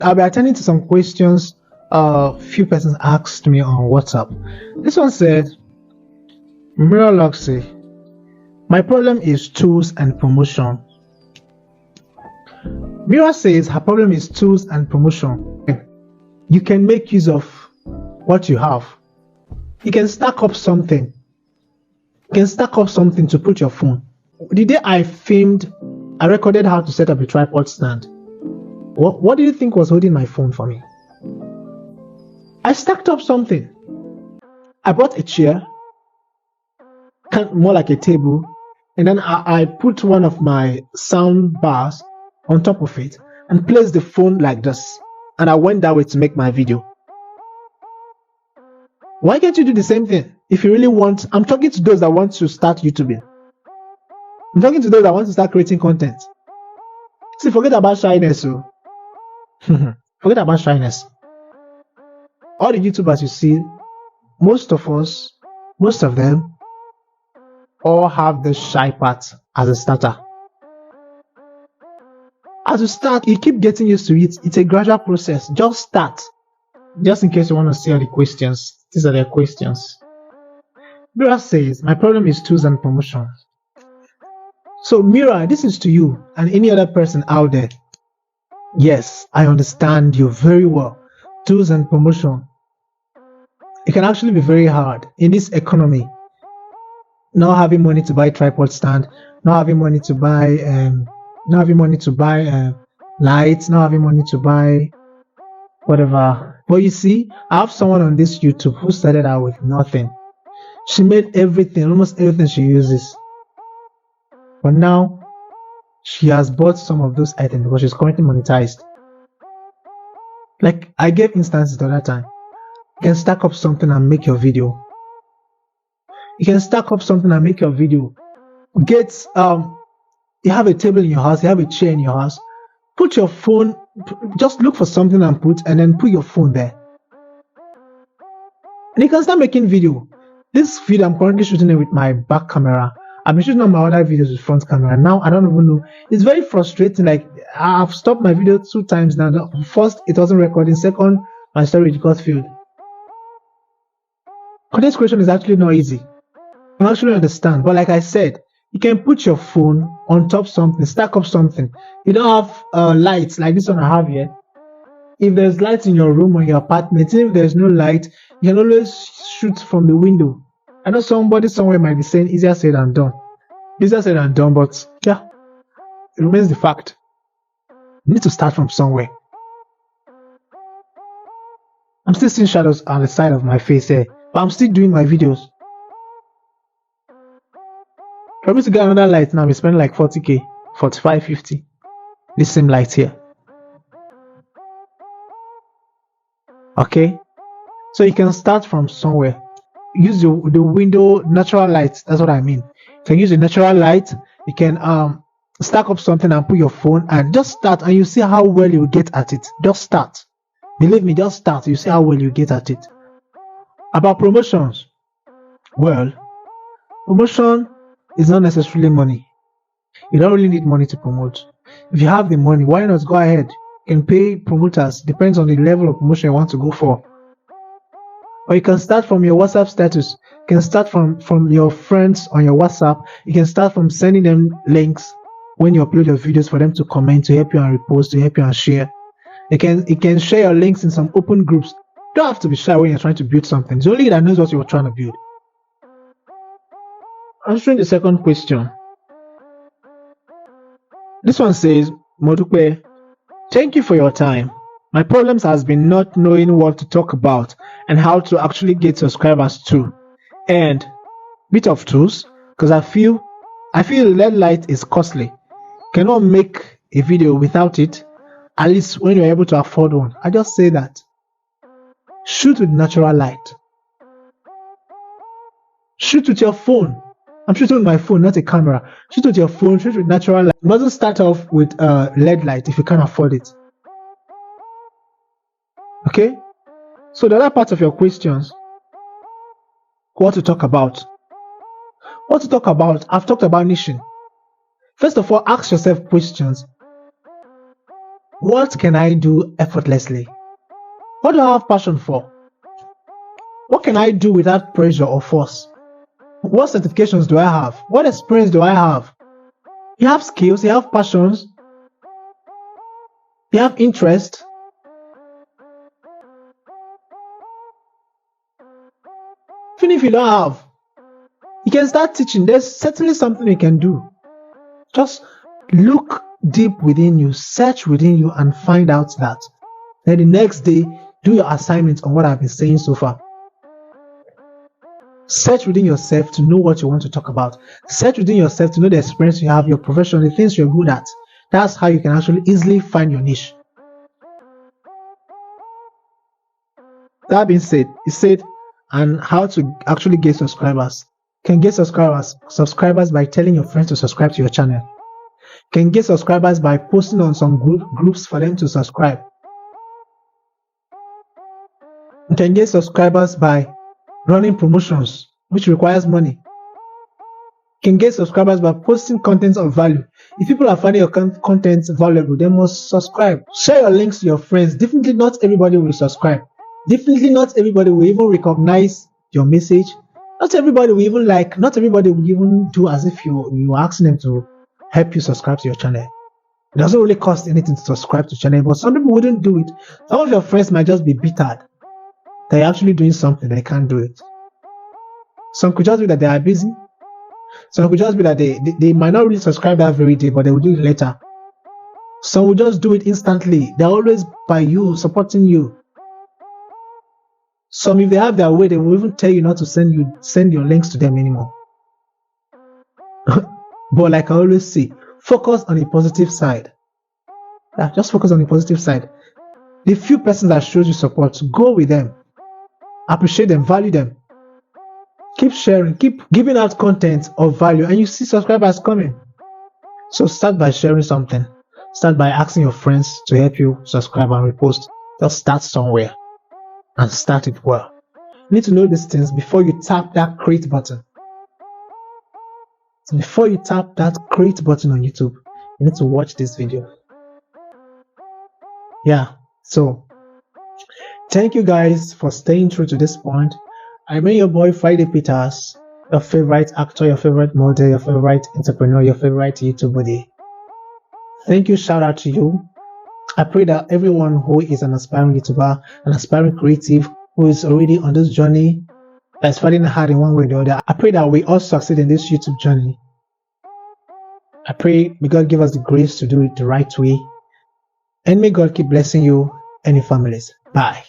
I'll be attending to some questions few persons asked me on WhatsApp. This one said, Mira Luxy, my problem is tools and promotion. Mira says her problem is tools and promotion. You can make use of what you have. You can stack up something. You can stack up something to put your phone. The day I recorded how to set up a tripod stand. What do you think was holding my phone for me? I stacked up something. I bought a chair, more like a table, and then I put one of my sound bars on top of it and placed the phone like this. And I went that way to make my video. Why can't you do the same thing? If you really want, I'm talking to those that want to start YouTubing. I'm talking to those that want to start creating content. See, forget about shyness. So. Forget about shyness. All the YouTubers you see, most of them, all have the shy part as a starter. As you start, you keep getting used to it. It's a gradual process. Just start. Just in case you want to see all the questions. These are their questions. Mira says, my problem is tools and promotion. So Mira, this is to you and any other person out there. Yes, I understand you very well. Tools and promotion. It can actually be very hard in this economy. Not having money to buy tripod stand, not having money to buy lights, not having money to buy whatever. But you see, I have someone on this YouTube who started out with nothing. She made everything, almost everything she uses. But now she has bought some of those items because she's currently monetized. Like I gave instances the other time. You can stack up something and make your video. You can stack up something and make your video. Get you have a table in your house, you have a chair in your house. Put your phone, just look for something and then put your phone there. And you can start making video. This video I'm currently shooting it with my back camera. I've been shooting on my other videos with front camera. Now I don't even know. It's very frustrating. Like I've stopped my video 2 times now. First, it wasn't recording. Second, my storage got filled. Content creation is actually not easy. I actually understand. But like I said, you can put your phone on top something, stack up something. You don't have lights like this one I have here. If there's lights in your room or your apartment, even if there's no light, you can always shoot from the window. I know somebody somewhere might be saying easier said than done. Easier said than done, but yeah, it remains the fact. You need to start from somewhere. I'm still seeing shadows on the side of my face here, but I'm still doing my videos. For me to get another light now, we spend like 40k, 45, 50. This same light here. Okay, so you can start from somewhere. Use the window natural light. That's what I mean. You can use the natural light. You can stack up something and put your phone and just start, and you see how well you get at it. Just start. Believe me, just start. You see how well you get at it. About promotions, well, promotion is not necessarily money. You don't really need money to promote. If you have the money, why not go ahead? You can pay promoters. Depends on the level of promotion you want to go for. Or you can start from your WhatsApp status. You can start from your friends on your WhatsApp. You can start from sending them links when you upload your videos for them to comment, to help you and repost, to help you and share. You can share your links in some open groups. You don't have to be shy when you're trying to build something. It's only you that knows what you're trying to build. Answering the second question. This one says, Modupe, thank you for your time. My problems has been not knowing what to talk about and how to actually get subscribers too. And bit of tools, because I feel LED light is costly. Cannot make a video without it, at least when you're able to afford one. I just say that. Shoot with natural light. Shoot with your phone. I'm shooting with my phone, not a camera. Shoot with your phone, shoot with natural light. Doesn't start off with LED light if you can't afford it. Okay? So the other part of your questions, what to talk about. What to talk about? I've talked about niching. First of all, ask yourself questions. What can I do effortlessly? What do I have passion for? What can I do without pressure or force? What certifications do I have? What experience do I have? You have skills, you have passions, you have interest. Even if you don't have, you can start teaching. There's certainly something you can do. Just look deep within you, search within you, and find out that. Then the next day, do your assignment on what I've been saying so far. Search within yourself to know what you want to talk about. Search within yourself to know the experience you have, your profession, the things you're good at. That's how you can actually easily find your niche. That being said, it said, and how to actually get subscribers. You can get subscribers by telling your friends to subscribe to your channel. You can get subscribers by posting on some groups for them to subscribe. You can get subscribers by running promotions, which requires money. You can get subscribers by posting content of value. If people are finding your content valuable, they must subscribe. Share your links to your friends. Definitely not everybody will subscribe. Definitely not everybody will even recognize your message. Not everybody will even like, not everybody will even do as if you are asking them to help you subscribe to your channel. It doesn't really cost anything to subscribe to your channel, but some people wouldn't do it. Some of your friends might just be bittered. They're actually doing something, they can't do it. Some could just be that they are busy. Some could just be that they might not really subscribe that very day, but they will do it later. Some will just do it instantly. They're always by you, supporting you. Some, if they have their way, they will even tell you not to send your links to them anymore. But like I always say, focus on the positive side. Just focus on the positive side. The few persons that shows you support, go with them. Appreciate them, value them. Keep sharing, keep giving out content of value, and you see subscribers coming. So start by sharing something. Start by asking your friends to help you subscribe and repost. Just start somewhere and start it well. You need to know these things before you tap that create button. So before you tap that create button on YouTube, you need to watch this video. Yeah, so thank you guys for staying through to this point. I remain your boy Friday Peters, your favorite actor, your favorite model, your favorite entrepreneur, your favorite YouTube buddy. Thank you, shout out to you. I pray that everyone who is an aspiring YouTuber, an aspiring creative, who is already on this journey, that's fighting hard in one way or the other, I pray that we all succeed in this YouTube journey. I pray may God give us the grace to do it the right way, and may God keep blessing you and your families. Bye.